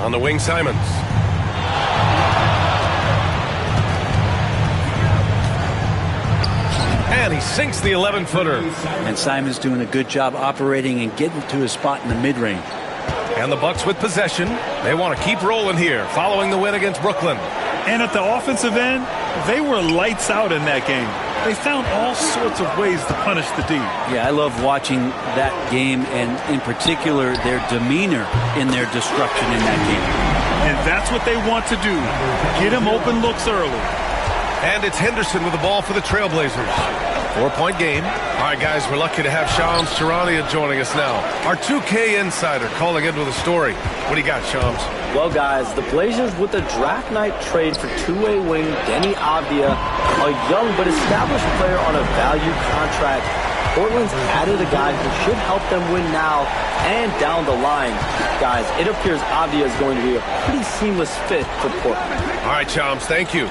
On the wing, Simons. And he sinks the 11-footer. And Simons doing a good job operating and getting to his spot in the mid-range. And the Bucks with possession. They want to keep rolling here following the win against Brooklyn. And at the offensive end, they were lights out in that game. They found all sorts of ways to punish the D. Yeah, I love watching that game, and in particular, their demeanor in their destruction in that game. And that's what they want to do. Get him open looks early. And it's Henderson with the ball for the Trailblazers. 4-point game. All right, guys, we're lucky to have Shams Charania joining us now. Our 2K insider calling in with a story. What do you got, Shams? Well, guys, the Blazers with a draft night trade for two-way wing Deni Avdija, a young but established player on a value contract. Portland's added a guy who should help them win now and down the line. Guys, it appears Avdija is going to be a pretty seamless fit for Portland. All right, Shams, thank you.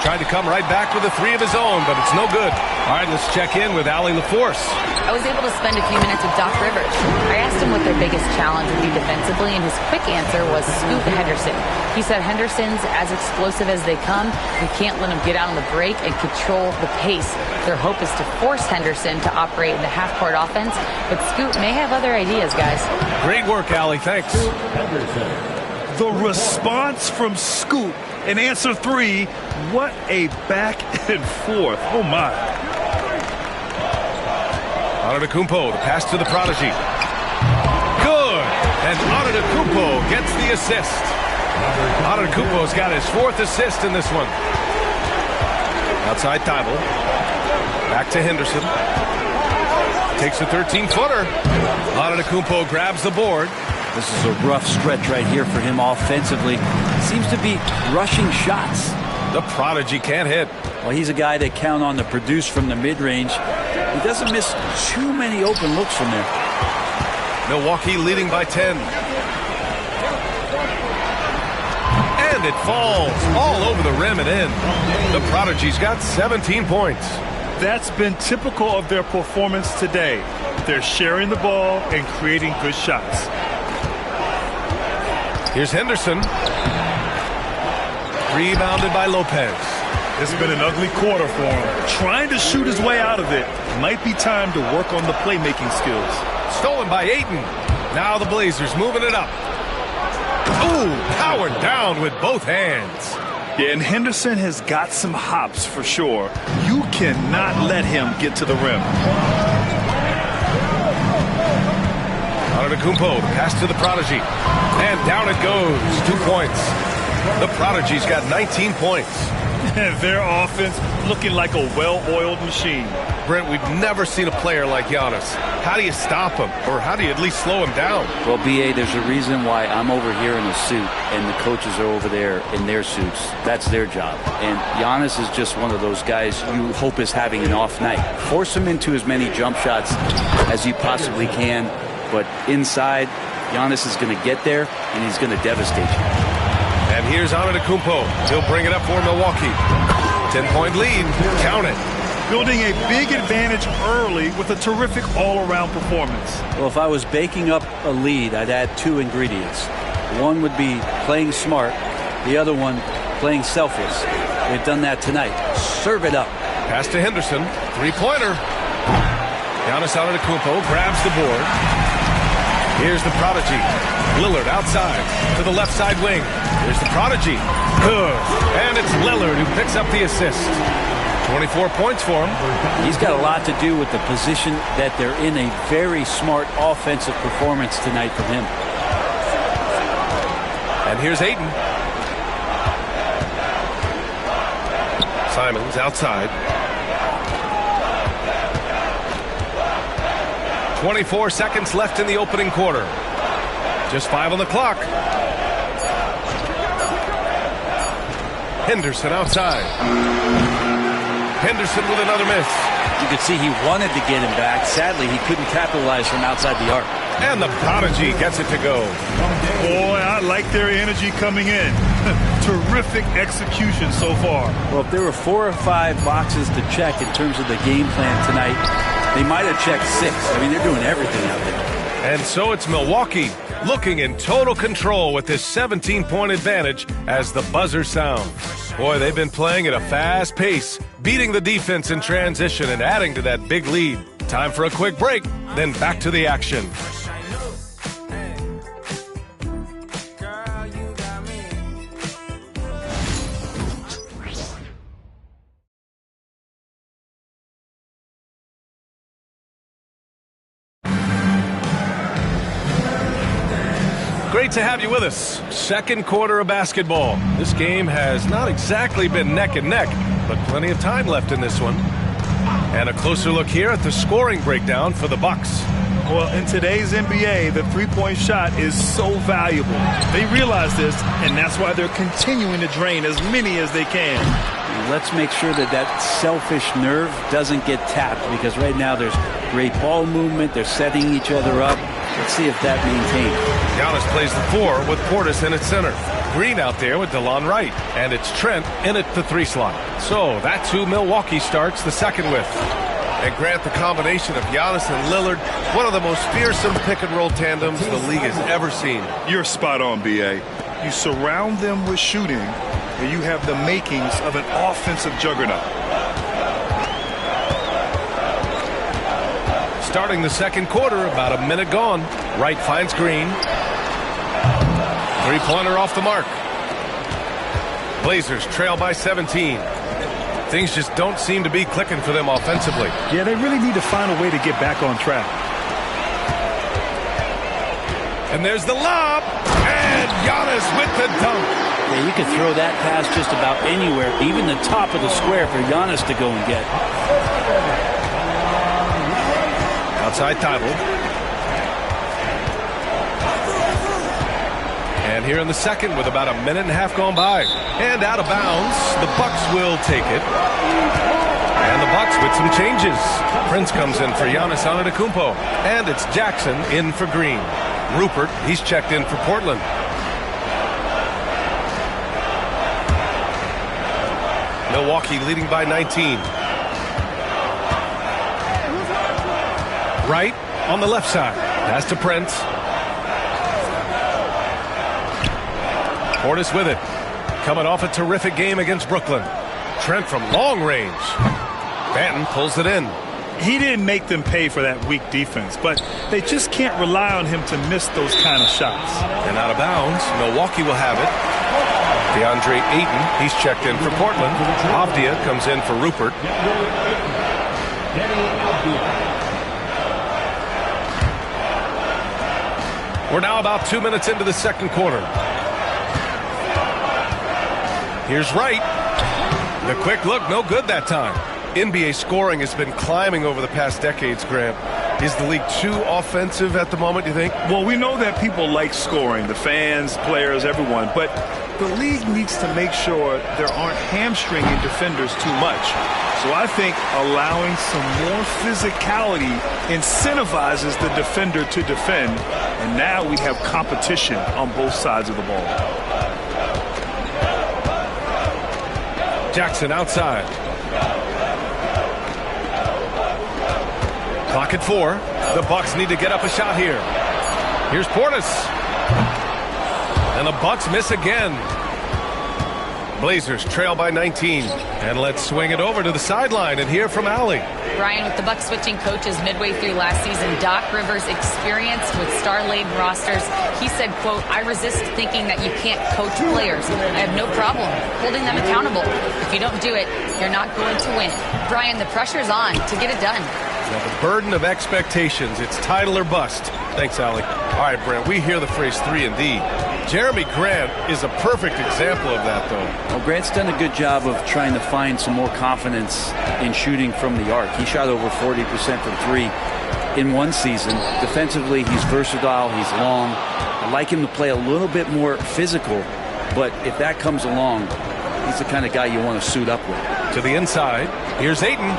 Tried to come right back with a three of his own, but it's no good. All right, let's check in with Allie LaForce. I was able to spend a few minutes with Doc Rivers. I asked him what their biggest challenge would be defensively, and his quick answer was Scoot Henderson. He said Henderson's as explosive as they come. We can't let him get out on the break and control the pace. Their hope is to force Henderson to operate in the half-court offense, but Scoot may have other ideas, guys. Great work, Allie. Thanks. The response from Scoot in answer 3, what a back and forth. Oh, my. Antetokounmpo, the pass to the prodigy. Good. And Antetokounmpo gets the assist. Antetokounmpo's got his 4th assist in this one. Outside Thibault. Back to Henderson. Takes a 13-footer. Antetokounmpo grabs the board. This is a rough stretch right here for him offensively. Seems to be rushing shots. The prodigy can't hit. Well, he's a guy they count on to produce from the mid-range. He doesn't miss too many open looks from there. Milwaukee leading by 10. And it falls all over the rim and in. The prodigy's got 17 points. That's been typical of their performance today. They're sharing the ball and creating good shots. Here's Henderson. Rebounded by Lopez. It's been an ugly quarter for him. Trying to shoot his way out of it. Might be time to work on the playmaking skills. Stolen by Ayton. Now the Blazers moving it up. Ooh, powered down with both hands. Yeah, and Henderson has got some hops for sure. You cannot let him get to the rim. Antetokounmpo, the pass to the prodigy. And down it goes. 2 points. The prodigy's got 19 points. Their offense looking like a well-oiled machine. Brent, we've never seen a player like Giannis. How do you stop him? Or how do you at least slow him down? Well, B.A., there's a reason why I'm over here in a suit and the coaches are over there in their suits. That's their job. And Giannis is just one of those guys you hope is having an off night. Force him into as many jump shots as you possibly can. But inside, Giannis is going to get there, and he's going to devastate you. And here's Antetokounmpo. He'll bring it up for Milwaukee. 10-point lead. Count it. Building a big advantage early with a terrific all-around performance. Well, if I was baking up a lead, I'd add 2 ingredients. One would be playing smart. The other one, playing selfless. They've done that tonight. Serve it up. Pass to Henderson. 3-pointer. Giannis Antetokounmpo grabs the board. Here's the prodigy. Lillard outside to the left side wing. Here's the prodigy. Good. And it's Lillard who picks up the assist. 24 points for him. He's got a lot to do with the position that they're in. A very smart offensive performance tonight from him. And here's Ayton. Simons outside. 24 seconds left in the opening quarter. Just 5 on the clock. Henderson outside. Henderson with another miss. You could see he wanted to get him back. Sadly, he couldn't capitalize from outside the arc. And the prodigy gets it to go. Boy, I like their energy coming in. Terrific execution so far. Well, if there were 4 or 5 boxes to check in terms of the game plan tonight, they might have checked 6. I mean, they're doing everything out there. And so it's Milwaukee looking in total control with this 17-point advantage as the buzzer sounds. Boy, they've been playing at a fast pace, beating the defense in transition and adding to that big lead. Time for a quick break, then back to the action. Great to have you with us. Second quarter of basketball. This game has not exactly been neck and neck, but plenty of time left in this one. And a closer look here at the scoring breakdown for the Bucks. Well, in today's NBA, the three-point shot is so valuable. They realize this, and that's why they're continuing to drain as many as they can. Let's make sure that that selfish nerve doesn't get tapped, because right now there's great ball movement. They're setting each other up. Let's see if that maintains. Giannis plays the 4 with Portis in at center. Green out there with DeLon Wright. And it's Trent in at the 3 slot. So that's who Milwaukee starts the second with. And Grant, the combination of Giannis and Lillard, one of the most fearsome pick-and-roll tandems the league has ever seen. You're spot on, B.A. You surround them with shooting, and you have the makings of an offensive juggernaut. Starting the second quarter, about a minute gone. Wright finds Green. Three-pointer off the mark. Blazers trail by 17. Things just don't seem to be clicking for them offensively. Yeah, they really need to find a way to get back on track. And there's the lob. And Giannis with the dunk. Yeah, you could throw that pass just about anywhere, even the top of the square for Giannis to go and get. Outside Thibault. And here in the second with about a minute and a half gone by. And out of bounds, the Bucks will take it. And the Bucks with some changes. Prince comes in for Giannis Antetokounmpo. And it's Jackson in for Green. Rupert, he's checked in for Portland. Milwaukee leading by 19. Wright on the left side. Pass to Prince. Portis with it. Coming off a terrific game against Brooklyn. Trent from long range. Banton pulls it in. He didn't make them pay for that weak defense, but they just can't rely on him to miss those kind of shots. And out of bounds, Milwaukee will have it. DeAndre Ayton, he's checked in for Portland. Avdia comes in for Rupert. We're now about 2 minutes into the second quarter. Here's Wright. The quick look, no good that time. NBA scoring has been climbing over the past decades, Grant. Is the league too offensive at the moment, you think? Well, we know that people like scoring, the fans, players, everyone, but the league needs to make sure there aren't hamstringing defenders too much. So I think allowing some more physicality incentivizes the defender to defend, and now we have competition on both sides of the ball. Jackson outside. Clock at 4. The Bucks need to get up a shot here. Here's Portis. And the Bucks miss again. Blazers trail by 19. And let's swing it over to the sideline and hear from Allie. Ryan, with the Bucks switching coaches midway through last season, Doc Rivers' experience with star-laden rosters, he said, quote, "I resist thinking that you can't coach players. I have no problem holding them accountable. If you don't do it, you're not going to win." Brian, the pressure's on to get it done. Now the burden of expectations, it's title or bust. Thanks, Allie. All right, Brent, we hear the phrase 3-and-D. Jeremy Grant is a perfect example of that, though. Well, Grant's done a good job of trying to find some more confidence in shooting from the arc. He shot over 40% from 3 in one season. Defensively, he's versatile, he's long. I like him to play a little bit more physical, but if that comes along, he's the kind of guy you want to suit up with. To the inside, here's Ayton.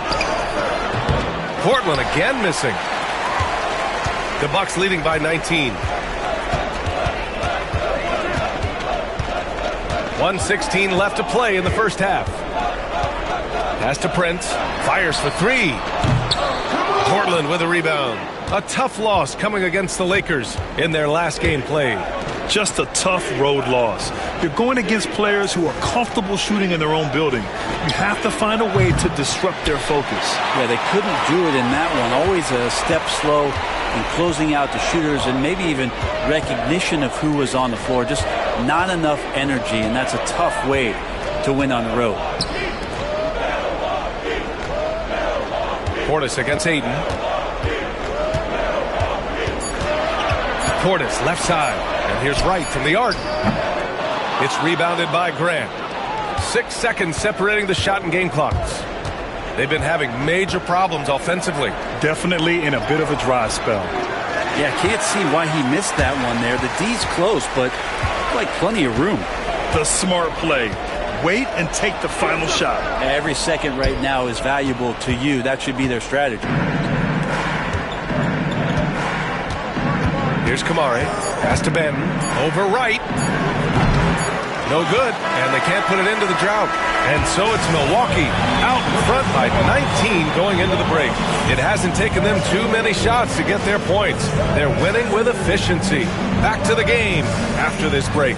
Portland again missing. The Bucks leading by 19. 1:16 left to play in the first half. Pass to Prince. Fires for 3. Portland with a rebound. A tough loss coming against the Lakers in their last game played. Just a tough road loss. You're going against players who are comfortable shooting in their own building. You have to find a way to disrupt their focus. Yeah, they couldn't do it in that one. Always a step slow in closing out the shooters and maybe even recognition of who was on the floor. Just not enough energy, and that's a tough way to win on the road. Portis against Ayton. Portis left side. And here's Wright from the arc. It's rebounded by Grant. 6 seconds separating the shot and game clocks. They've been having major problems offensively. Definitely in a bit of a dry spell. Yeah, can't see why he missed that one there. The D's close, but like plenty of room. The smart play. Wait and take the final shot. Every second right now is valuable to you. That should be their strategy. Here's Kamari. Pass to Benton. Over Wright. No good. And they can't put it into the drought. And so it's Milwaukee out in front by 19 going into the break. It hasn't taken them too many shots to get their points. They're winning with efficiency. Back to the game after this break.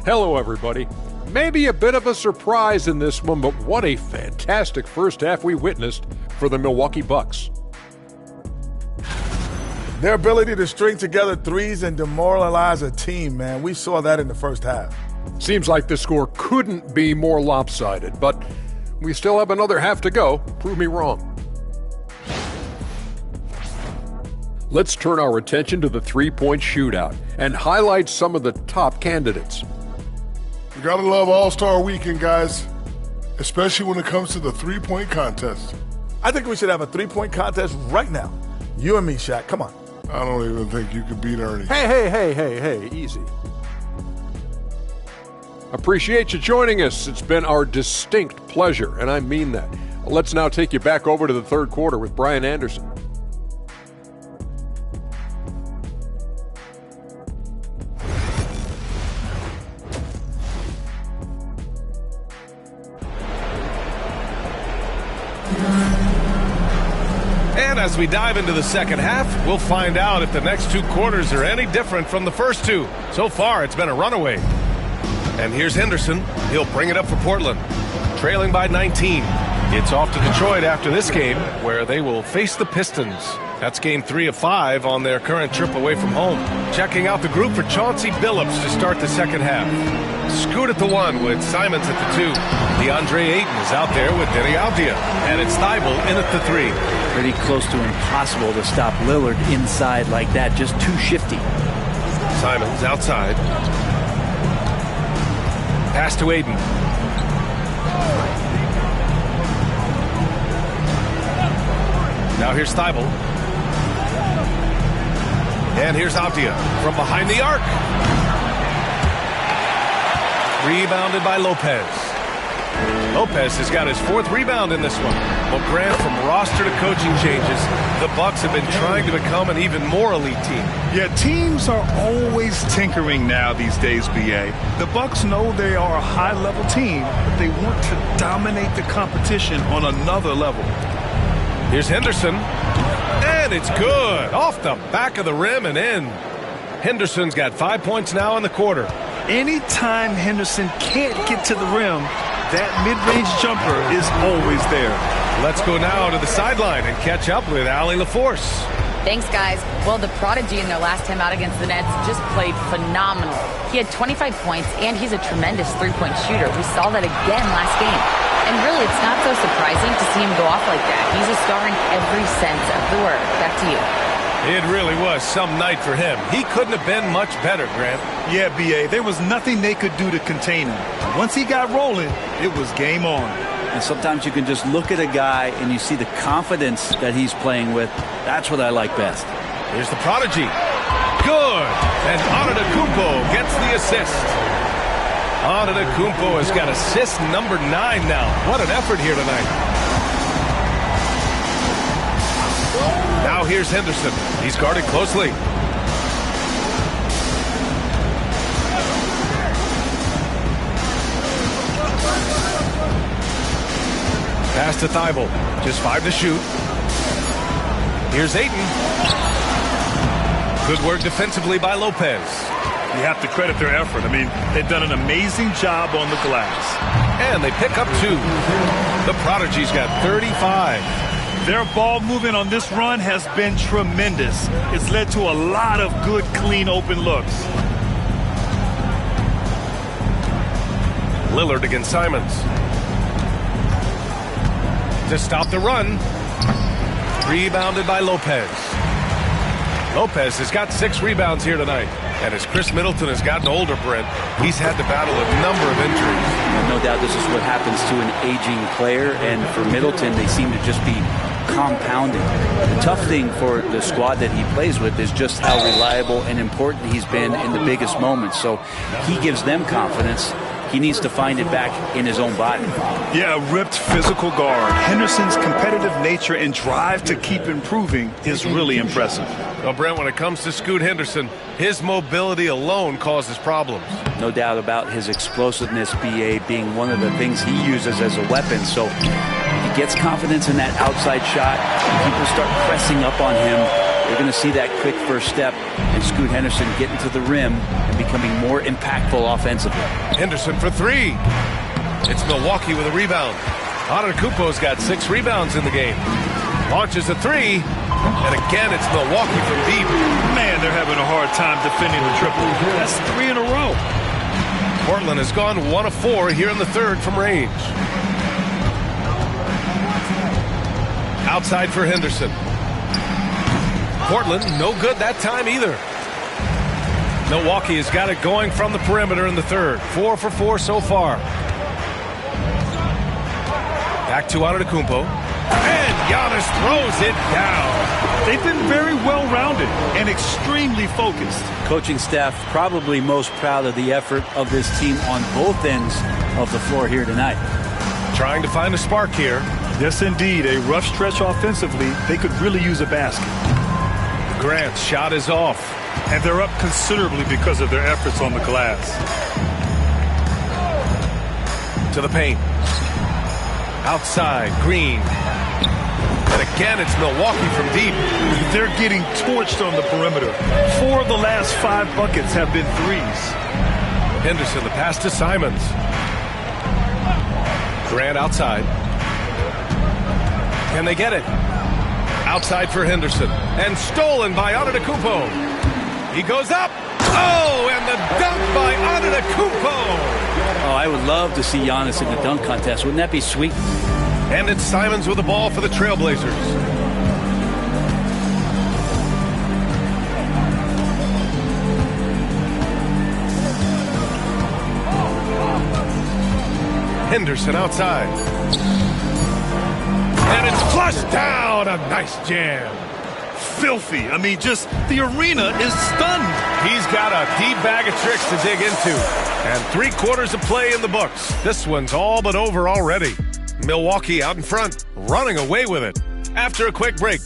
Hello, everybody. Maybe a bit of a surprise in this one, but what a fantastic first half we witnessed for the Milwaukee Bucks. Their ability to string together threes and demoralize a team, man. We saw that in the first half. Seems like the score couldn't be more lopsided, but we still have another half to go. Prove me wrong. Let's turn our attention to the three-point shootout and highlight some of the top candidates. You gotta love All-Star Weekend, guys, especially when it comes to the three-point contest. I think we should have a three-point contest right now. You and me, Shaq. Come on. I don't even think you could beat Ernie. Hey, easy. Appreciate you joining us. It's been our distinct pleasure, and I mean that. Let's now take you back over to the third quarter with Brian Anderson. And as we dive into the second half, we'll find out if the next two quarters are any different from the first two. So far, it's been a runaway. And here's Henderson. He'll bring it up for Portland. Trailing by 19. It's off to Detroit after this game, where they will face the Pistons. That's game 3 of 5 on their current trip away from home. Checking out the group for Chauncey Billups to start the second half. Scoot at the 1 with Simons at the 2. DeAndre Ayton is out there with Denny Avdia. And it's Thibault in at the 3. Pretty close to impossible to stop Lillard inside like that. Just too shifty. Simons outside. Pass to Ayton. Now here's Thibault. And here's Avdia from behind the arc. Rebounded by Lopez. Lopez has got his 4th rebound in this one. Well, Grant, from roster to coaching changes, the Bucks have been trying to become an even more elite team. Yeah, teams are always tinkering now these days, B.A. The Bucks know they are a high-level team, but they want to dominate the competition on another level. Here's Henderson. And it's good. Off the back of the rim and in. Henderson's got 5 points now in the quarter. Anytime Henderson can't get to the rim, that mid-range jumper is always there. Let's go now to the sideline and catch up with Allie LaForce. Thanks, guys. Well, the prodigy in their last time out against the Nets just played phenomenal. He had 25 points, and he's a tremendous three-point shooter. We saw that again last game. And really, it's not so surprising to see him go off like that. He's a star in every sense of the word. Back to you. It really was some night for him. He couldn't have been much better, Grant. Yeah, B.A., there was nothing they could do to contain him. Once he got rolling, it was game on. And sometimes you can just look at a guy and you see the confidence that he's playing with. That's what I like best. Here's the prodigy. Good. And Antetokounmpo gets the assist. Antetokounmpo has got assist number 9 now. What an effort here tonight. Now here's Henderson. He's guarded closely. Pass to Thibault. Just 5 to shoot. Here's Ayton. Good work defensively by Lopez. You have to credit their effort. I mean, they've done an amazing job on the glass. And they pick up 2. The Prodigy's got 35. Their ball movement on this run has been tremendous. It's led to a lot of good, clean, open looks. Lillard against Simons. To stop the run. Rebounded by Lopez. Lopez has got 6 rebounds here tonight. And as Chris Middleton has gotten older, Brent, he's had to battle a number of injuries. No doubt this is what happens to an aging player. And for Middleton, they seem to just be compounding. The tough thing for the squad that he plays with is just how reliable and important he's been in the biggest moments. So he gives them confidence. He needs to find it back in his own body. Yeah, a ripped physical guard. Henderson's competitive nature and drive to keep improving is really impressive. Well, Brent, when it comes to Scoot Henderson, his mobility alone causes problems. No doubt about his explosiveness, BA, being one of the things he uses as a weapon. So if he gets confidence in that outside shot, people start pressing up on him. You're going to see that quick first step and Scoot Henderson getting to the rim and becoming more impactful offensively. Henderson for 3. It's Milwaukee with a rebound. Antetokounmpo's got 6 rebounds in the game. Launches a 3. And again, it's Milwaukee from deep. Man, they're having a hard time defending the triple. That's 3 in a row. Portland has gone 1 of 4 here in the third from range. Outside for Henderson. Portland, no good that time either. Milwaukee has got it going from the perimeter in the third. 4 for 4 so far. Back to Antetokounmpo. And Giannis throws it down. They've been very well-rounded and extremely focused. Coaching staff probably most proud of the effort of this team on both ends of the floor here tonight. Trying to find a spark here. Yes, indeed. A rough stretch offensively. They could really use a basket. Grant's shot is off. And they're up considerably because of their efforts on the glass. To the paint. Outside, Green. And again, it's Milwaukee from deep. They're getting torched on the perimeter. 4 of the last 5 buckets have been threes. Henderson, the pass to Simons. Grant outside. Can they get it? Outside for Henderson. And stolen by Antetokounmpo. He goes up. Oh, and the dunk by Antetokounmpo. Oh, I would love to see Giannis in the dunk contest. Wouldn't that be sweet? And it's Simons with the ball for the Trailblazers. Henderson outside. And it's flushed down. A nice jam. Filthy. I mean, just the arena is stunned. He's got a deep bag of tricks to dig into. And 3 quarters of play in the books. This one's all but over already. Milwaukee out in front, running away with it. After a quick break,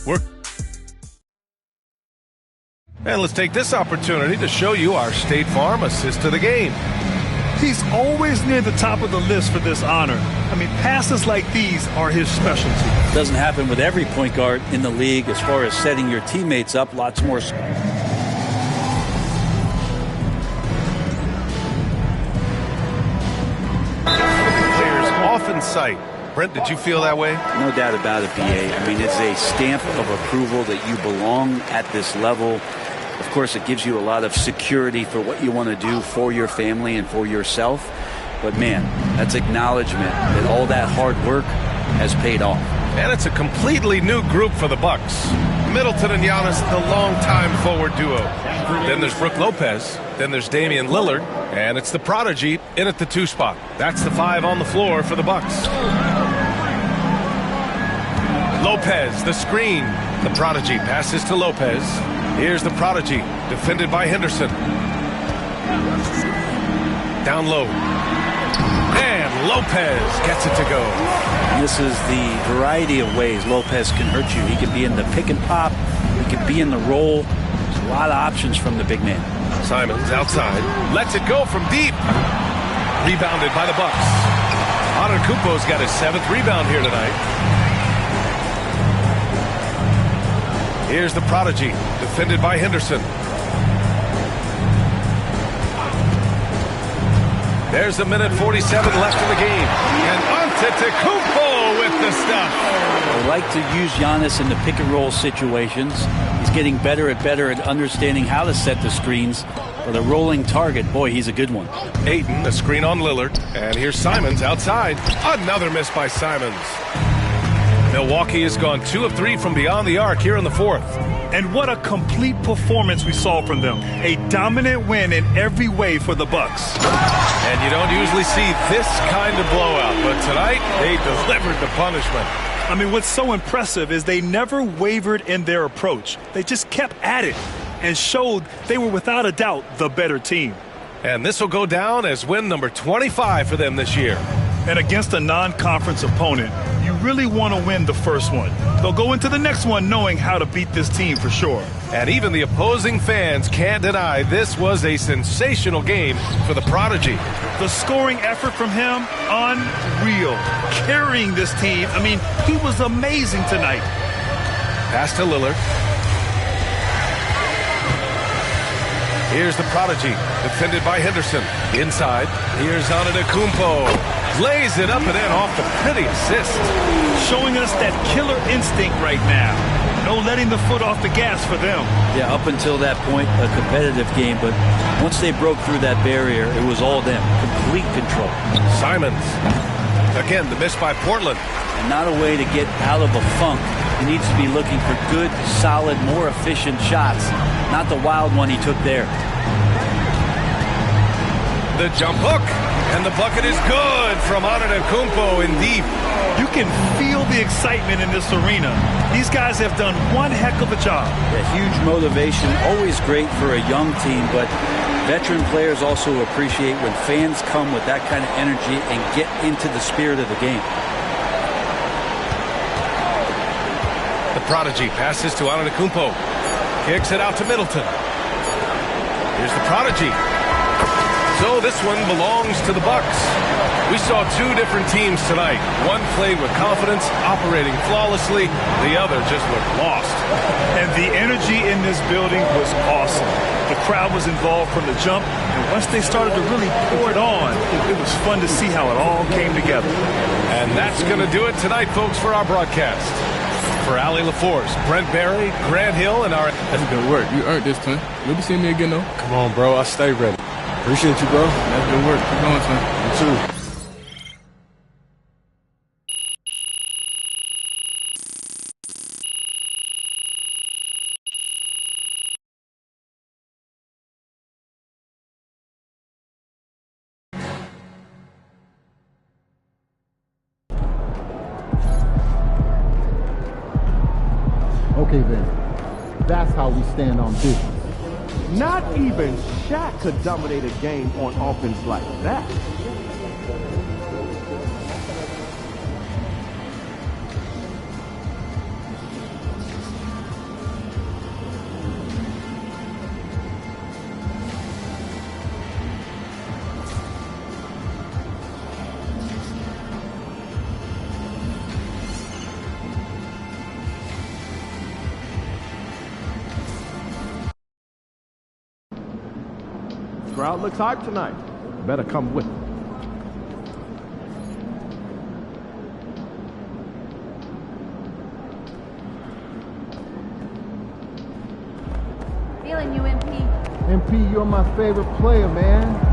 and let's take this opportunity to show you our State Farm assist to the game. He's always near the top of the list for this honor. I mean, passes like these are his specialty. Doesn't happen with every point guard in the league as far as setting your teammates up. Lots more. Players off in sight. Brent, did you feel that way? No doubt about it, BA. I mean, it's a stamp of approval that you belong at this level. Of course, it gives you a lot of security for what you want to do for your family and for yourself. But, man, that's acknowledgement that all that hard work has paid off. And it's a completely new group for the Bucks. Middleton and Giannis, the longtime forward duo. Then there's Brook Lopez. Then there's Damian Lillard. And it's the Prodigy in at the 2 spot. That's the 5 on the floor for the Bucks. Lopez, the screen. The Prodigy passes to Lopez. Here's the Prodigy, defended by Henderson. Down low. And Lopez gets it to go. This is the variety of ways Lopez can hurt you. He can be in the pick and pop. He can be in the roll. There's a lot of options from the big man. Simons outside. Lets it go from deep. Rebounded by the Bucks. Antetokounmpo's got his 7th rebound here tonight. Here's the prodigy, defended by Henderson. There's a minute 47 left in the game. And Antetokounmpo with the stuff. I like to use Giannis in the pick and roll situations. He's getting better at understanding how to set the screens. For the rolling target, boy, he's a good one. Ayton, a screen on Lillard. And here's Simons outside. Another miss by Simons. Milwaukee has gone 2 of 3 from beyond the arc here in the 4th. And what a complete performance we saw from them. A dominant win in every way for the Bucks. And you don't usually see this kind of blowout, but tonight they delivered the punishment. I mean, what's so impressive is they never wavered in their approach. They just kept at it and showed they were without a doubt the better team. And this will go down as win number 25 for them this year. And against a non-conference opponent, you really want to win the first one. They'll go into the next one knowing how to beat this team for sure. And even the opposing fans can't deny this was a sensational game for the prodigy. The scoring effort from him, unreal. Carrying this team, I mean, he was amazing tonight. Pass to Lillard. Here's the prodigy, defended by Henderson. Inside, here's Antetokounmpo. Lays it up and in off the pretty assist. Showing us that killer instinct right now. No letting the foot off the gas for them. Yeah, up until that point, a competitive game. But once they broke through that barrier, it was all them. Complete control. Simons. Again, the miss by Portland. And not a way to get out of a funk. He needs to be looking for good, solid, more efficient shots. Not the wild one he took there. The jump hook. And the bucket is good from Antetokounmpo in deep. You can feel the excitement in this arena. These guys have done one heck of a job. A huge motivation, always great for a young team, but veteran players also appreciate when fans come with that kind of energy and get into the spirit of the game. The prodigy passes to Antetokounmpo. Kicks it out to Middleton. Here's the prodigy. So this one belongs to the Bucks. We saw 2 different teams tonight. One played with confidence, operating flawlessly. The other just looked lost. And the energy in this building was awesome. The crowd was involved from the jump, and once they started to really pour it on, it was fun to see how it all came together. And that's going to do it tonight, folks, for our broadcast. For Allie LaForce, Brent Barry, Grant Hill, and our... That's good work. You earned this, son. You'll be seeing me again, though. Come on, bro. I stay ready. Appreciate you, bro. That's good work. Keep going, son. You too. Okay, then. That's how we stand on business. Not even Shaq could dominate a game on offense like that. Crowd looks hyped tonight. Better come with it. Feeling you, MP. MP, you're my favorite player, man.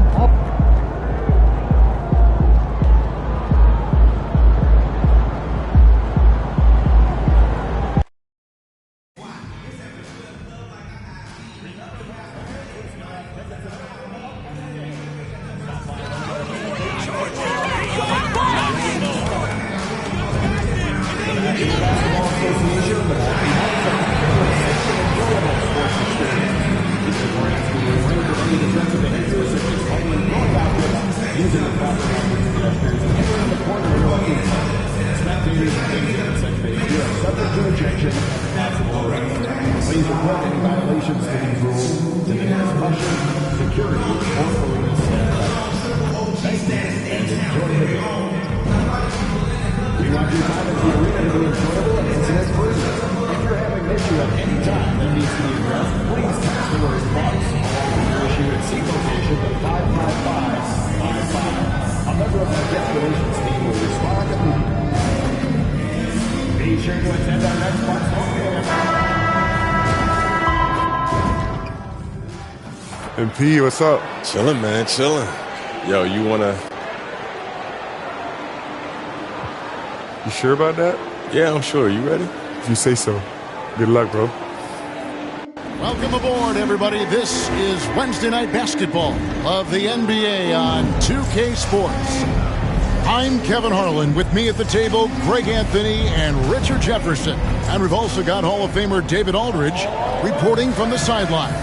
Spectators and things such things. You are subject to ejection and possible arrest. Please report any violations to these rules to the nearest usher, security, or police staff. Thank you, and enjoy the game. We want your time at the arena to be enjoyable and incident-free. If you're having an issue at any time that needs to be addressed, please text the word "box" or your issue at seat location to 55555. A member of our guest relations team will respond immediately. Be sure to attend our next Box home game. MP, what's up? Chilling, man, chilling. Yo, you wanna? You sure about that? Yeah, I'm sure. You ready? If you say so. Good luck, bro. Welcome aboard, everybody. This is Wednesday Night Basketball of the NBA on 2K Sports. I'm Kevin Harlan. With me at the table, Greg Anthony and Richard Jefferson. And we've also got Hall of Famer David Aldridge reporting from the sideline.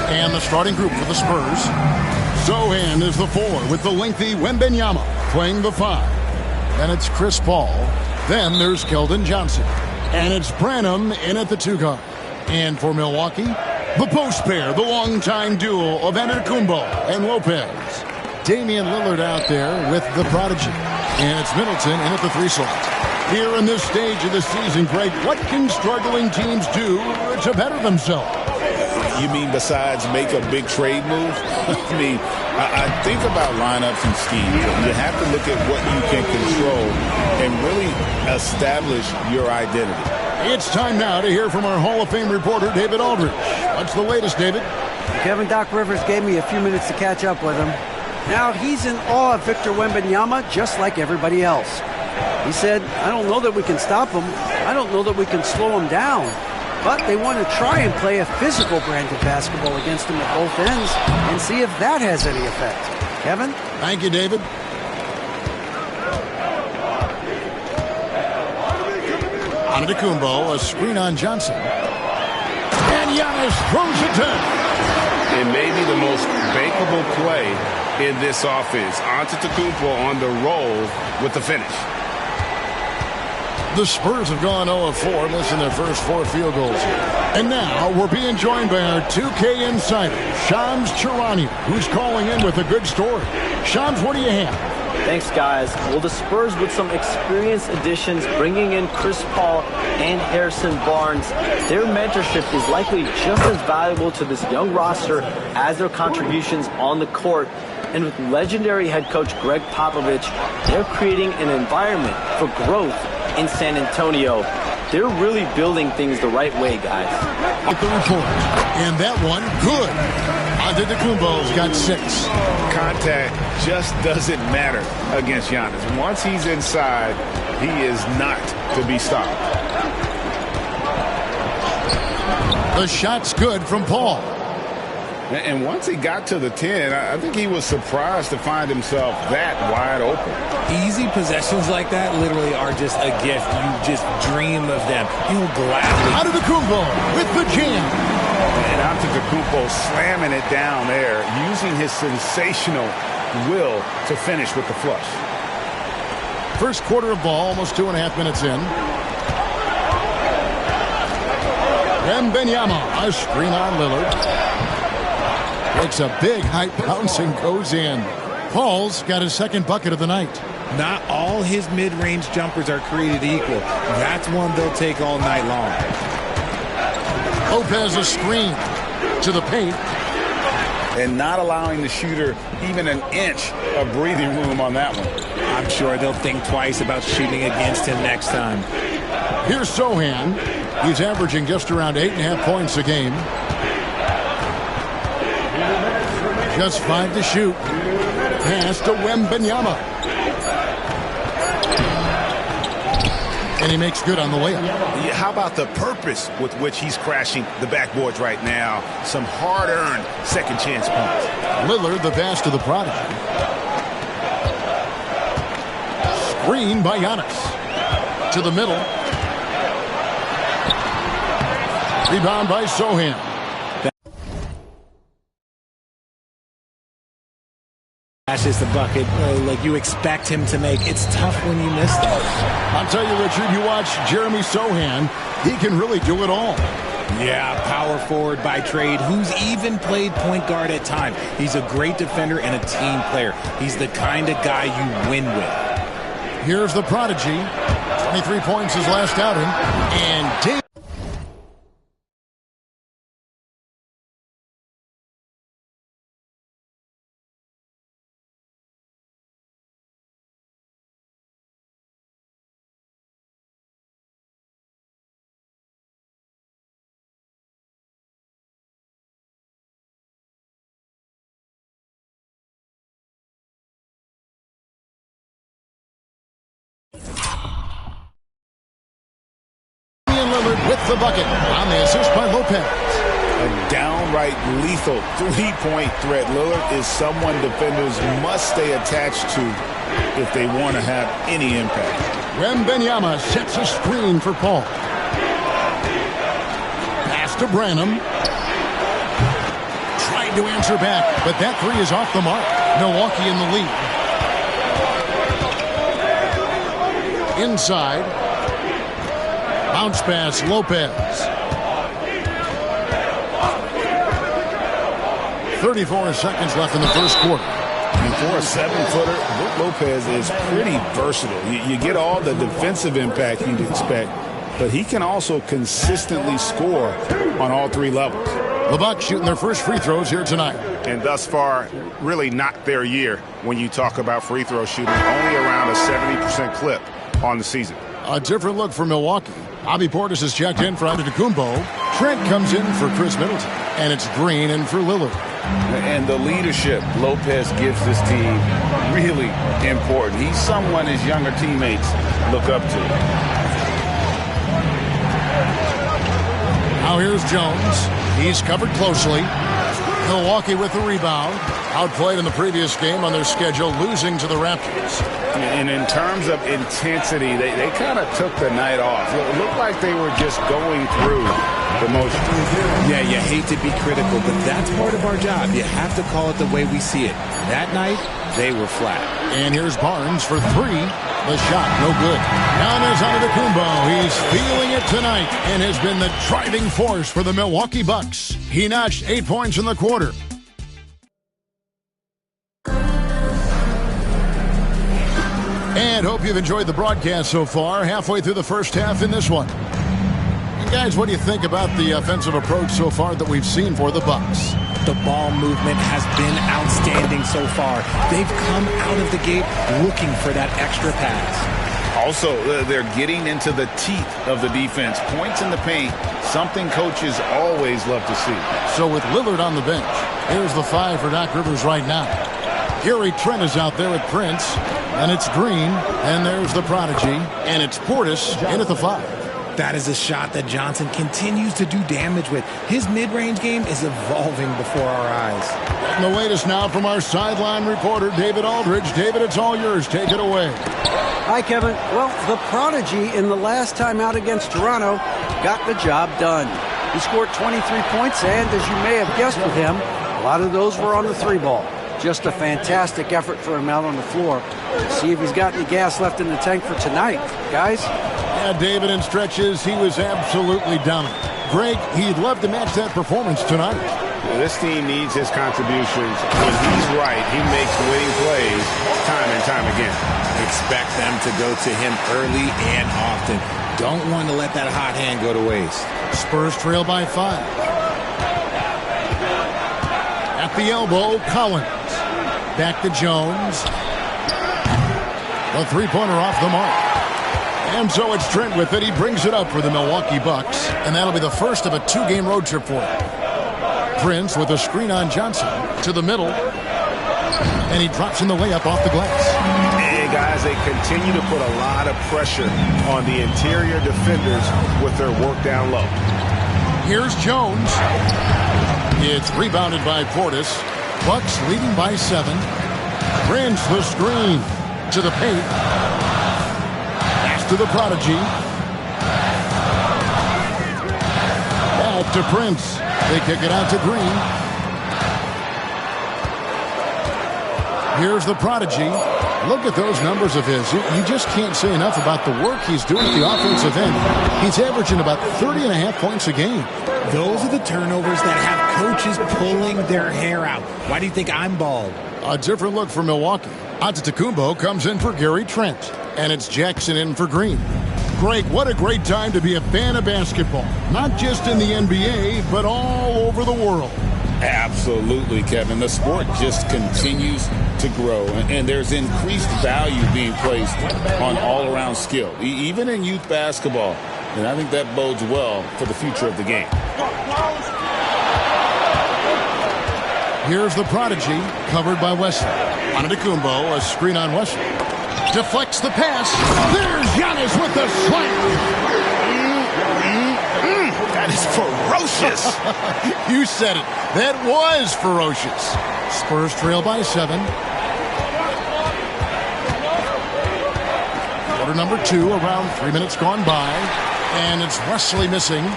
And the starting group for the Spurs. Sochan is the 4 with the lengthy Wembanyama playing the 5. Then it's Chris Paul. Then there's Keldon Johnson. And it's Branham in at the 2 guard. And for Milwaukee, the post pair, the longtime duo of Antetokounmpo and Lopez. Damian Lillard out there with the prodigy. And it's Middleton in at the 3 slot. Here in this stage of the season, Greg, what can struggling teams do to better themselves? You mean besides make a big trade move? I mean, I think about lineups and schemes. You have to look at what you can control and really establish your identity. It's time now to hear from our Hall of Fame reporter, David Aldridge. What's the latest, David? Kevin, Doc Rivers gave me a few minutes to catch up with him. Now he's in awe of Victor Wembanyama, just like everybody else. He said, I don't know that we can stop him. I don't know that we can slow him down. But they want to try and play a physical brand of basketball against him at both ends and see if that has any effect. Kevin? Thank you, David. Antetokounmpo, a screen on Johnson. And Giannis throws it down. It may be the most bankable play in this offense. Antetokounmpo on the roll with the finish. The Spurs have gone 0-4, missing their first 4 field goals. And now we're being joined by our 2K insider, Shams Charania, who's calling in with a good story. Shams, what do you have? Thanks, guys. Well, the Spurs with some experienced additions, bringing in Chris Paul and Harrison Barnes. Their mentorship is likely just as valuable to this young roster as their contributions on the court. And with legendary head coach Greg Popovich, they're creating an environment for growth in San Antonio. They're really building things the right way, guys. With the report. And that one, good. Antetokounmpo's got 6. Contact just doesn't matter against Giannis. Once he's inside, he is not to be stopped. The shot's good from Paul. And once he got to the 10, I think he was surprised to find himself that wide open. Easy possessions like that literally are just a gift. You just dream of them. You'll gladly. Antetokounmpo with the jam. And Antetokounmpo slamming it down there, using his sensational will to finish with the flush. First quarter of ball, almost 2.5 minutes in. Wembanyama, a screen on Lillard. Takes a big height bounce and goes in. Paul's got his second bucket of the night. Not all his mid-range jumpers are created equal. That's one they'll take all night long. Lopez a screen to the paint. And not allowing the shooter even an inch of breathing room on that one. I'm sure they'll think twice about shooting against him next time. Here's Sochan. He's averaging just around 8.5 points a game. Just 5 to shoot. Pass to Wembanyama. And he makes good on the layup. Yeah, how about the purpose with which he's crashing the backboards right now? Some hard-earned second chance points. Lillard, the pass to the prodigy. Screen by Giannis. To the middle. Rebound by Sochan. Smashes the bucket like you expect him to make. It's tough when you miss that. I'll tell you, Richard, you watch Jeremy Sohan, he can really do it all. Yeah, power forward by trade, who's even played point guard at times. He's a great defender and a team player. He's the kind of guy you win with. Here's the prodigy. 23 points his last outing. And Dave. With the bucket on the assist by Lopez. A downright lethal three-point threat. Lillard is someone defenders must stay attached to if they want to have any impact. Wembanyama sets a screen for Paul. Pass to Branham. Tried to answer back, but that three is off the mark. Milwaukee in the lead. Inside. Bounce pass, Lopez. 34 seconds left in the first quarter. And for a 7-footer, Lopez is pretty versatile. You get all the defensive impact you'd expect, but he can also consistently score on all three levels. The Bucks shooting their first free throws here tonight. And thus far, really not their year when you talk about free throw shooting. Only around a 70% clip on the season. A different look for Milwaukee. Bobby Portis has checked in for Antetokounmpo. Trent comes in for Chris Middleton. And it's Green in for Lillard. And the leadership Lopez gives this team really important. He's someone his younger teammates look up to. Now here's Jones. He's covered closely. Milwaukee with the rebound. Outplayed in the previous game on their schedule, losing to the Raptors. And in terms of intensity, they kind of took the night off. It looked like they were just going through the motions. Yeah, you hate to be critical, but that's part of our job. You have to call it the way we see it. That night, they were flat. And here's Barnes for three. The shot, no good. Giannis Antetokounmpo. He's feeling it tonight and has been the driving force for the Milwaukee Bucks. He notched 8 points in the quarter. And hope you've enjoyed the broadcast so far. Halfway through the first half in this one. And guys, what do you think about the offensive approach so far that we've seen for the Bucks? The ball movement has been outstanding so far. They've come out of the gate looking for that extra pass. Also, they're getting into the teeth of the defense. Points in the paint, something coaches always love to see. So with Lillard on the bench, here's the 5 for Doc Rivers right now. Gary Trent is out there with Prince, and it's Green, and there's the prodigy, and it's Portis in at the 5. That is a shot that Johnson continues to do damage with. His mid-range game is evolving before our eyes. And the latest now from our sideline reporter, David Aldridge. David, it's all yours. Take it away. Hi, Kevin. Well, the prodigy in the last time out against Toronto got the job done. He scored 23 points, and as you may have guessed with him, a lot of those were on the 3-ball. Just a fantastic effort for him out on the floor. See if he's got any gas left in the tank for tonight, guys. Yeah, David, in stretches, he was absolutely dominant. Greg, he'd love to match that performance tonight. This team needs his contributions. When he's right, he makes winning plays time and time again. Expect them to go to him early and often. Don't want to let that hot hand go to waste. Spurs trail by 5. At the elbow, Collins. Back to Jones. The three-pointer off the mark. And so it's Trent with it. He brings it up for the Milwaukee Bucks. And that'll be the first of a 2-game road trip for him. Prince with a screen on Johnson to the middle. And he drops in the layup off the glass. And guys, they continue to put a lot of pressure on the interior defenders with their work down low. Here's Jones. It's rebounded by Portis. Bucks leading by 7. Prince the screen to the paint. Pass to the prodigy. Back to Prince. They kick it out to Green. Here's the prodigy. Look at those numbers of his. You just can't say enough about the work he's doing at the offensive end. He's averaging about 30.5 points a game. Those are the turnovers that have coaches pulling their hair out. Why do you think I'm bald? A different look for Milwaukee. Antetokounmpo comes in for Gary Trent. And it's Jackson in for Green. Greg, what a great time to be a fan of basketball. Not just in the NBA, but all over the world. Absolutely, Kevin. The sport just continues to grow, and there's increased value being placed on all-around skill, even in youth basketball. And I think that bodes well for the future of the game. Here's the prodigy, covered by Wesley. Antetokounmpo, a screen on Wesley. Deflects the pass. There's Giannis with the slam. That is ferocious. You said it. That was ferocious. Spurs trail by 7. Quarter number 2, around 3 minutes gone by. And it's Wesley missing. 2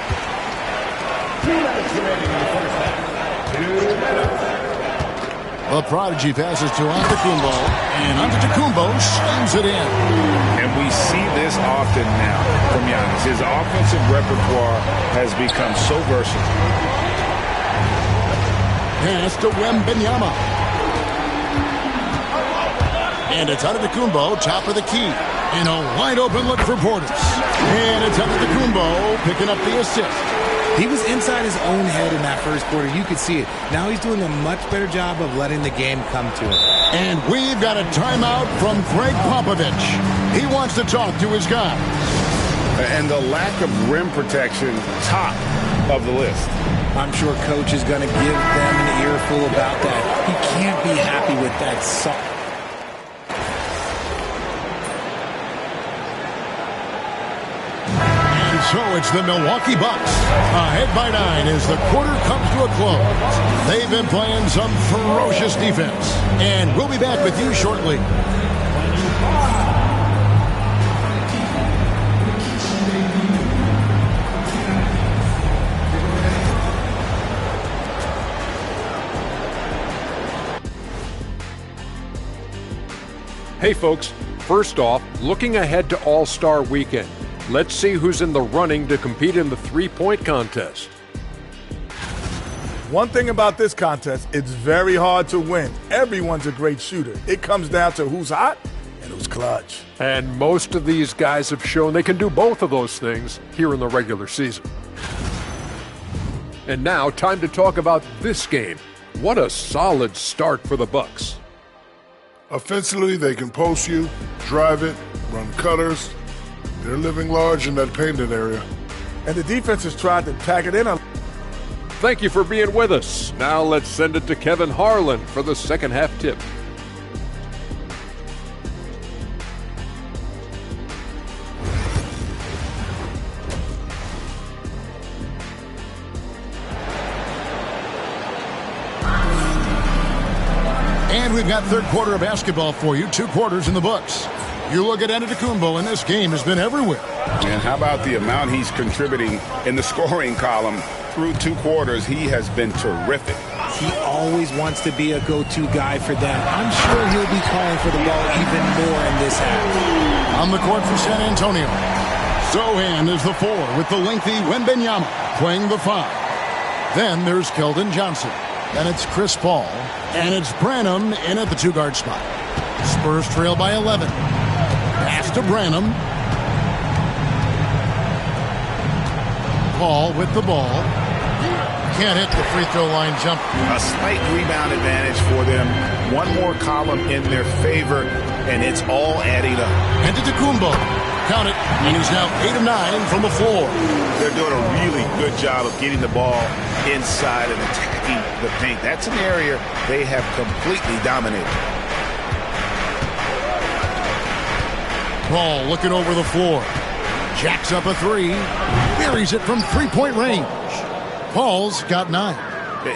minutes remaining in the first half. 2 minutes. The prodigy passes to Antetokounmpo, and Antetokounmpo slams it in. And we see this often now from Giannis. His offensive repertoire has become so versatile. Pass to Wembanyama. And it's Antetokounmpo, top of the key. And a wide open look for Portis. And it's Antetokounmpo picking up the assist. He was inside his own head in that first quarter. You could see it. Now he's doing a much better job of letting the game come to him. And we've got a timeout from Greg Popovich. He wants to talk to his guys. And the lack of rim protection, top of the list. I'm sure Coach is going to give them an earful about that. He can't be happy with that. So it's the Milwaukee Bucks ahead by 9 as the quarter comes to a close. They've been playing some ferocious defense. And we'll be back with you shortly. Hey folks, first off, looking ahead to All-Star Weekend. Let's see who's in the running to compete in the three-point contest. One thing about this contest, it's very hard to win. Everyone's a great shooter. It comes down to who's hot and who's clutch. And most of these guys have shown they can do both of those things here in the regular season. And now, time to talk about this game. What a solid start for the Bucks. Offensively, they can post you, drive it, run cutters. They're living large in that painted area. And the defense has tried to pack it in. Thank you for being with us. Now let's send it to Kevin Harlan for the second half tip. And we've got third quarter of basketball for you. 2 quarters in the books. You look at Antetokounmpo, and this game has been everywhere. And how about the amount he's contributing in the scoring column through 2 quarters? He has been terrific. He always wants to be a go-to guy for them. I'm sure he'll be calling for the ball even more in this half. On the court for San Antonio, Sohan is the 4 with the lengthy Wembanyama playing the 5. Then there's Keldon Johnson. Then it's Chris Paul. And it's Branham in at the 2-guard spot. Spurs trail by 11. Pass to Branham. Paul with the ball. Can't hit the free throw line jump. A slight rebound advantage for them. One more column in their favor, and it's all adding up. Antetokounmpo. Count it. And he's now 8 of 9 from the floor. They're doing a really good job of getting the ball inside and attacking the paint. That's an area they have completely dominated. Paul looking over the floor. Jacks up a 3. Buries it from 3-point range. Paul's got 9.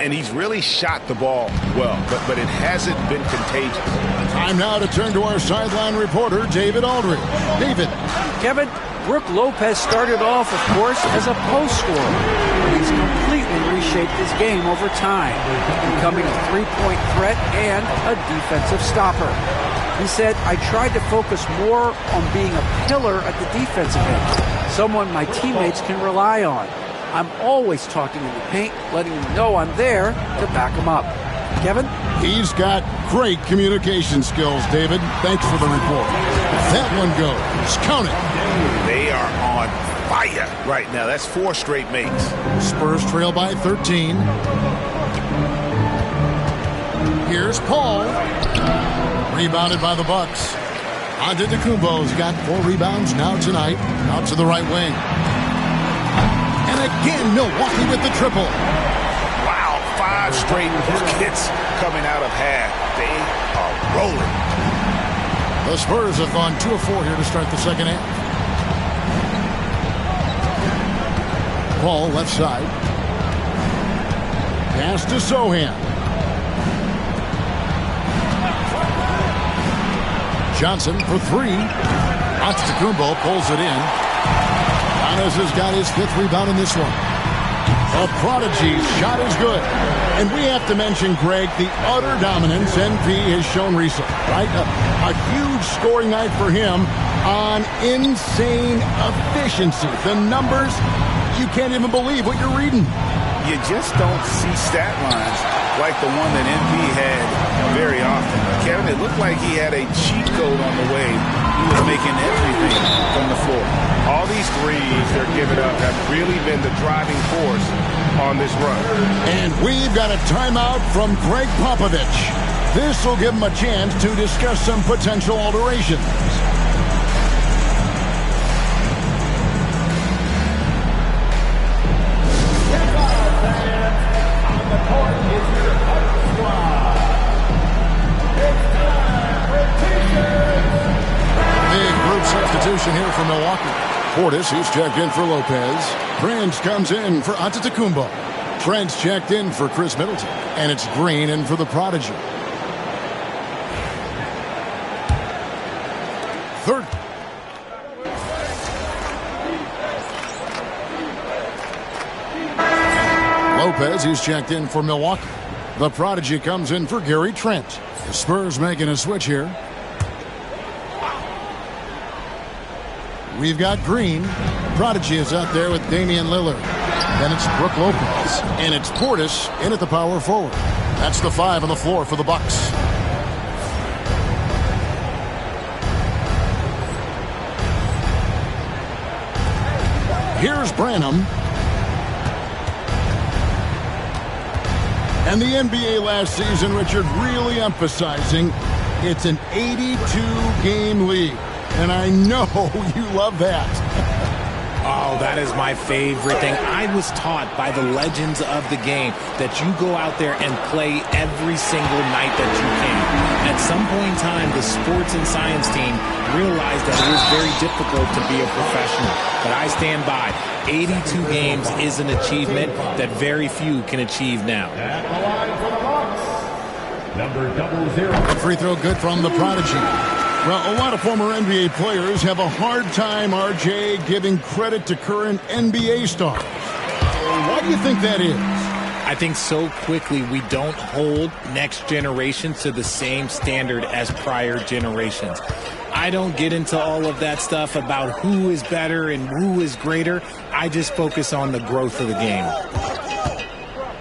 And he's really shot the ball well, but it hasn't been contagious. Time now to turn to our sideline reporter, David Aldridge. David. Kevin, Brook Lopez started off, of course, as a post scorer. He's completely reshaped his game over time, becoming a three-point threat and a defensive stopper. He said, I tried to focus more on being a pillar at the defensive end, someone my teammates can rely on. I'm always talking in the paint, letting them know I'm there to back them up. Kevin? He's got great communication skills, David. Thanks for the report. That one goes. Count it. They are on fire right now. That's 4 straight makes. Spurs trail by 13. Here's Paul. Rebounded by the Bucks. Antetokounmpo's got 4 rebounds now tonight. Out to the right wing. And again, Milwaukee with the triple. Wow, 5 straight buckets coming out of half. They are rolling. The Spurs have gone 2 of 4 here to start the second half. Paul left side. Pass to Sohan. Johnson for 3. Antetokounmpo pulls it in. Giannis has got his 5th rebound in this one. A prodigy's shot is good. And we have to mention, Greg, the utter dominance NP has shown recently, right? A huge scoring night for him on insane efficiency. The numbers, you can't even believe what you're reading. You just don't see stat lines like the one that NP had very often. Kevin, it looked like he had a cheat code on the way. He was making everything from the floor. All these threes they're giving up have really been the driving force on this run. And we've got a timeout from Greg Popovich. This will give him a chance to discuss some potential alterations. Substitution here for Milwaukee. Portis, he's checked in for Lopez. Prince comes in for Antetokounmpo. Trent's checked in for Chris Middleton. And it's Green in for the Prodigy. Third. Lopez, he's checked in for Milwaukee. The Prodigy comes in for Gary Trent. The Spurs making a switch here. We've got Green. Prodigy is out there with Damian Lillard. Then it's Brook Lopez. And it's Portis in at the power forward. That's the 5 on the floor for the Bucks. Here's Branham. And the NBA last season, Richard, really emphasizing it's an 82-game league. And I know you love that. Oh, that is my favorite thing. I was taught by the legends of the game that you go out there and play every single night that you can. At some point in time, the sports and science team realized that it was very difficult to be a professional. But I stand by. 82 games is an achievement that very few can achieve now. Number 00. Free throw good from the Prodigy. Well, a lot of former NBA players have a hard time, RJ, giving credit to current NBA stars. Why do you think that is? I think so quickly we don't hold next generation to the same standard as prior generations. I don't get into all of that stuff about who is better and who is greater. I just focus on the growth of the game.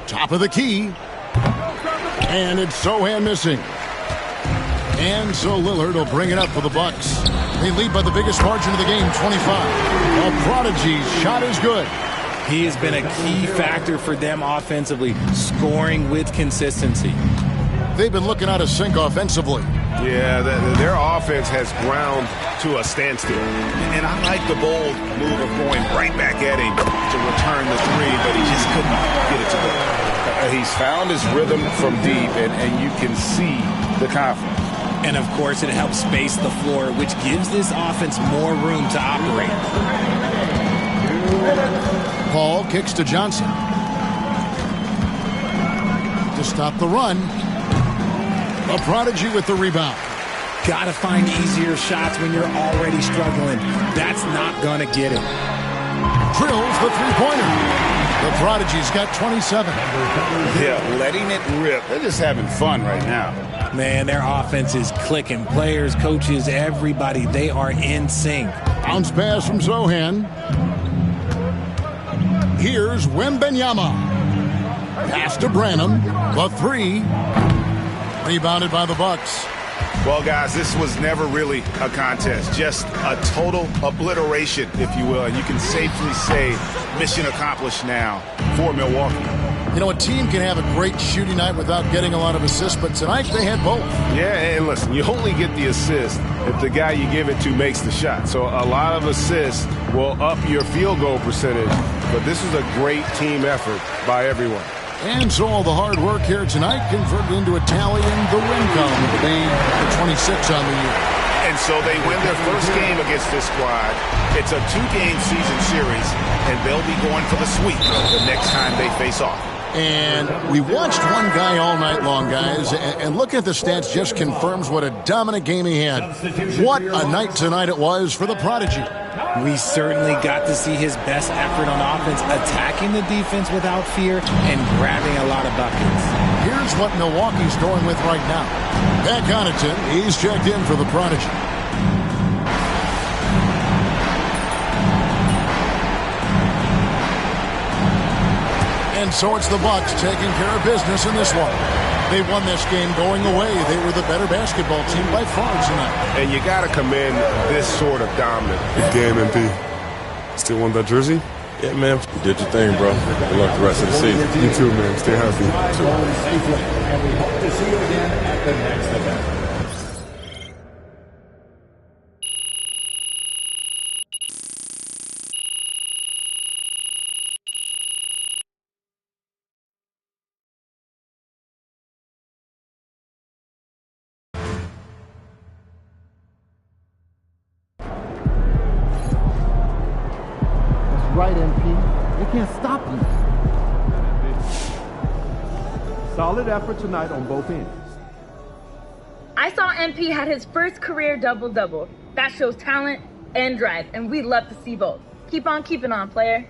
Top of the key. And it's Sohan missing. And so Lillard will bring it up for the Bucks. They lead by the biggest margin of the game, 25. The Prodigy's shot is good. He has been a key factor for them offensively, scoring with consistency. They've been looking out of sync offensively. Yeah, their offense has ground to a standstill. And I like the bold move of going right back at him to return the 3, but he just couldn't get it to go. He's found his rhythm from deep, and you can see the confidence. And, of course, it helps space the floor, which gives this offense more room to operate. Paul kicks to Johnson. To stop the run. A Prodigy with the rebound. got to find easier shots when you're already struggling. That's not going to get it. Drills the three-pointer. The Prodigy's got 27. Yeah, letting it rip. They're just having fun right now. Man, their offense is clicking. Players, coaches, everybody, they are in sync. Bounce pass from Zohan. Here's Wembanyama. Pass to Branham. The three. Rebounded by the Bucks. Well, guys, this was never really a contest, just a total obliteration, if you will. And you can safely say mission accomplished now for Milwaukee. You know, a team can have a great shooting night without getting a lot of assists, but tonight they had both. Yeah, and listen, you only get the assist if the guy you give it to makes the shot. So a lot of assists will up your field goal percentage, but this is a great team effort by everyone. And so all the hard work here tonight converted into a tally in the win column with the Bay at 26 on the year. And so they win their first game against this squad. It's a 2-game season series, and they'll be going for the sweep the next time they face off. And we watched one guy all night long, guys, and looking at the stats just confirms what a dominant game he had. What a night tonight it was for the Prodigy. We certainly got to see his best effort on offense, attacking the defense without fear and grabbing a lot of buckets. Here's what Milwaukee's going with right now. Pat Connaughton, he's checked in for the Prodigy. And so it's the Bucks taking care of business in this one. They won this game going away. They were the better basketball team by far tonight. And you got to commend this sort of dominance. Good game, MP. Still want that jersey? Yeah, man. You did your thing, bro. Good luck the rest of the season. You too, man. Stay healthy. And we hope to see you again at the next event. Right, MP. They can't stop you. Solid effort tonight on both ends. I saw MP had his first career double-double. That shows talent and drive, and we'd love to see both. Keep on keeping on, player.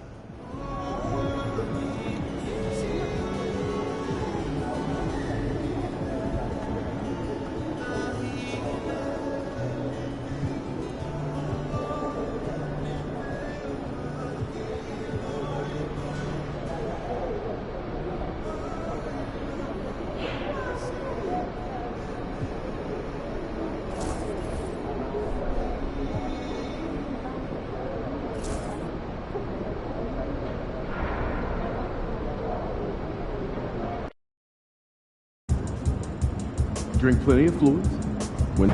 Drink plenty of fluids. When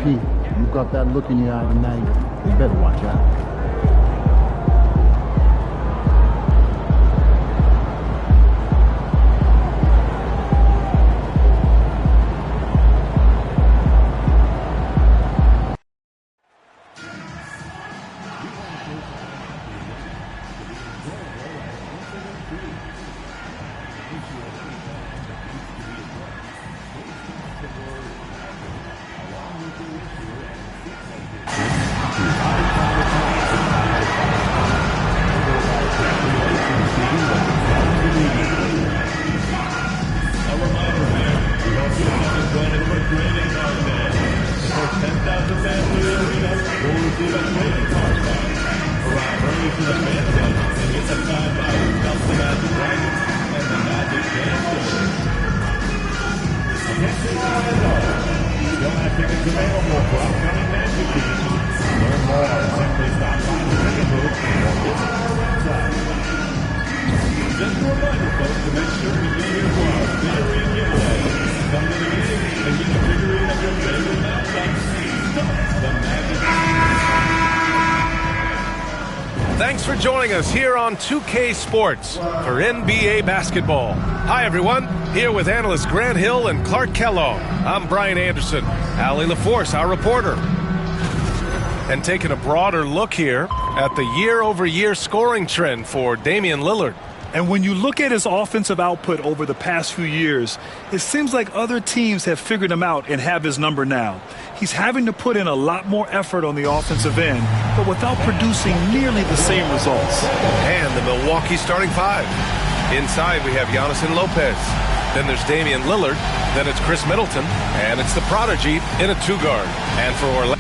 MP, you got that look in your eye tonight. You better watch out. Thanks for joining us here on 2K Sports for NBA basketball. Hi, everyone. Here with analysts Grant Hill and Clark Kellogg. I'm Brian Anderson. Allie LaForce, our reporter. And taking a broader look here at the year-over-year scoring trend for Damian Lillard. And when you look at his offensive output over the past few years, it seems like other teams have figured him out and have his number now. He's having to put in a lot more effort on the offensive end, but without producing nearly the same results. And the Milwaukee starting five. Inside, we have Giannis and Lopez. Then there's Damian Lillard. Then it's Chris Middleton. And it's the Prodigy in a two-guard. And for Orlando.